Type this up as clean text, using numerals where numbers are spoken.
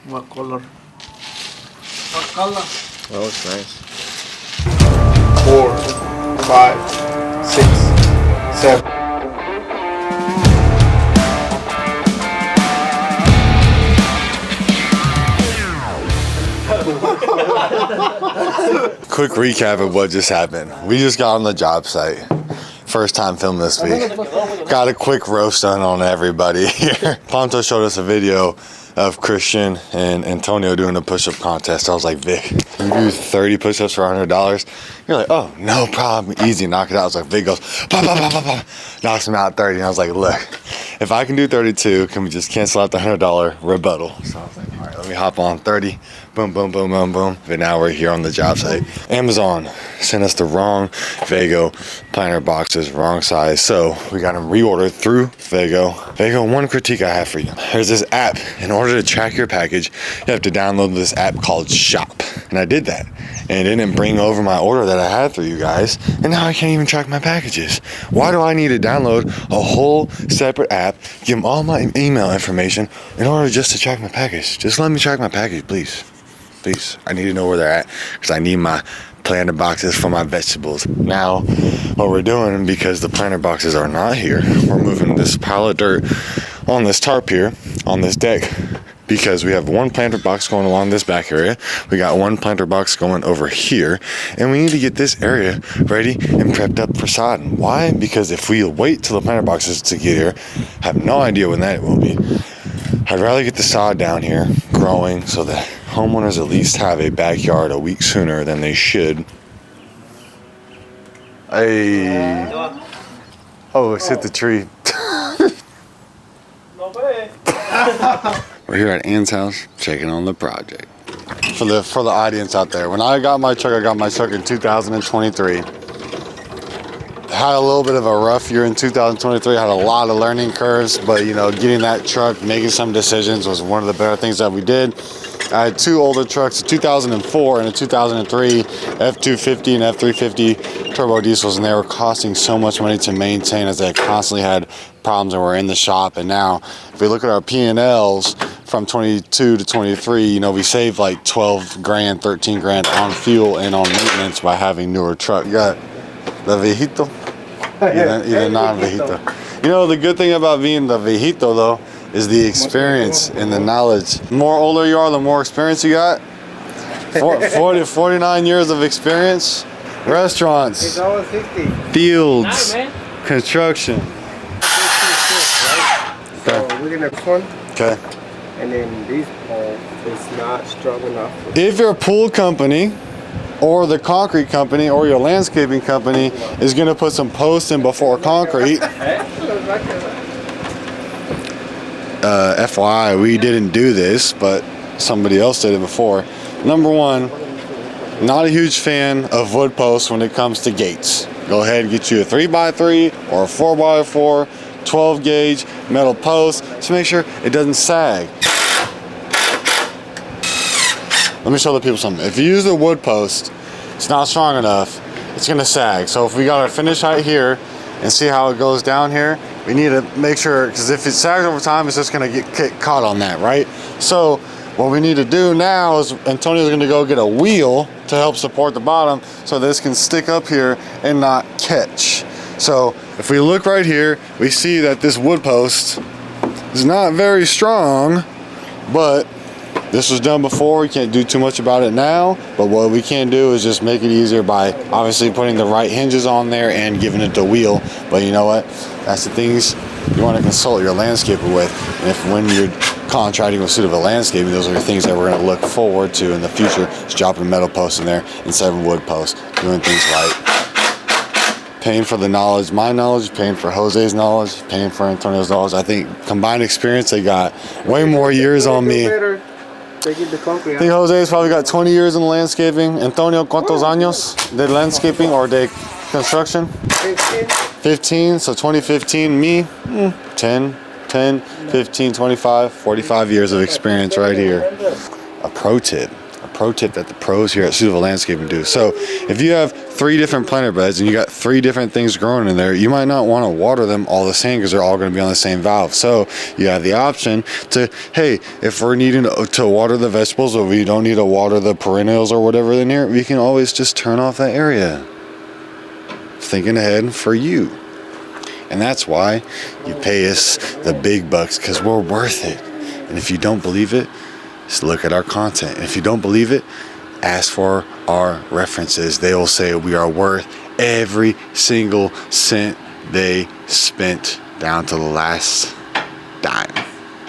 What color? What color? Oh, it's nice. 4, 5, 6, 7. Quick recap of what just happened. We just got on the job site. First time filming this week. Got a quick roast done on everybody here. Ponto showed us a video of Christian and Antonio doing a push-up contest. I was like, Vic, can you do 30 push-ups for $100? You're like, oh, no problem, easy, knock it out. I was like, Vic goes, pop, pop, pop, pop, pop. Knocks him out 30. And I was like, look, if I can do 32, can we just cancel out the $100 rebuttal? So I was like, all right, let me hop on 30. Boom, boom, boom, boom, boom. But now we're here on the job site. Amazon sent us the wrong Vego planter boxes, wrong size. So we got them reordered through Vego. Vego, one critique I have for you. There's this app. In order to track your package, you have to download this app called Shop. And I did that. And it didn't bring over my order that I had for you guys. And now I can't even track my packages. Why do I need to download a whole separate app, give them all my email information in order just to track my package? Just let me track my package, please. Please, I need to know where they're at because I need my planter boxes for my vegetables. Now, what we're doing, because the planter boxes are not here, we're moving this pile of dirt on this tarp here, on this deck, because we have one planter box going along this back area. We got one planter box going over here, and we need to get this area ready and prepped up for sodding. Why? Because if we wait till the planter boxes to get here, I have no idea when that will be. I'd rather get the sod down here growing so that homeowners at least have a backyard a week sooner than they should. Hey. Oh, it's hit the tree. We're here at Ann's house checking on the project. For the audience out there, when I got my truck in 2023. Had a little bit of a rough year in 2023. Had a lot of learning curves, but you know, getting that truck, making some decisions was one of the better things that we did. I had two older trucks, a 2004 and a 2003 F250 and F350 turbo diesels, and they were costing so much money to maintain as they constantly had problems and were in the shop. And now, if we look at our P&Ls from 22 to 23, you know, we saved like 12 grand, 13 grand on fuel and on maintenance by having newer truck. You got the viejito, either non-viejito. You know, the good thing about being the viejito though is the experience and the knowledge. The more older you are, the more experience you got. 49 years of experience. Restaurants, fields, construction. So we're gonna punt. Okay. And then these poles is not strong enough. If your pool company or the concrete company or your landscaping company is going to put some posts in before concrete, FYI, we didn't do this, but somebody else did it before. Number one, not a huge fan of wood posts when it comes to gates. Go ahead and get you a 3x3 or a 4x4 12 gauge metal post to make sure it doesn't sag. Let me show the people something. If you use a wood post, it's not strong enough, it's gonna sag. So if we got our finish height here and see how it goes down here, we need to make sure, because if it sags over time, it's just gonna get caught on that, right? So what we need to do now is Antonio's gonna go get a wheel to help support the bottom so this can stick up here and not catch. So if we look right here, we see that this wood post is not very strong, but this was done before. We can't do too much about it now, but what we can do is just make it easier by obviously putting the right hinges on there and giving it the wheel. But you know what? That's the things you want to consult your landscaper with. And if when you're contracting with Suitable Landscaping, those are the things that we're going to look forward to in the future. Just dropping metal posts in there instead of wood posts, doing things right. Paying for the knowledge, my knowledge, paying for Jose's knowledge, paying for Antonio's knowledge. I think combined experience, they got way more years on me. I think Jose's probably got 20 years in landscaping. Antonio, ¿cuántos años de landscaping or de construction? 15, so 2015. Me, 10, 15, 25, 45 years of experience right here. A pro tip pro tip that the pros here at Suitable Landscaping do. So if you have 3 different planter beds and you got 3 different things growing in there, you might not want to water them all the same because they're all going to be on the same valve. So you have the option to, hey, if we're needing to water the vegetables or we don't need to water the perennials or whatever in here, we can always just turn off that area. Thinking ahead for you. And that's why you pay us the big bucks, because we're worth it. And if you don't believe it, just look at our content. And if you don't believe it, ask for our references. They will say we are worth every single cent they spent, down to the last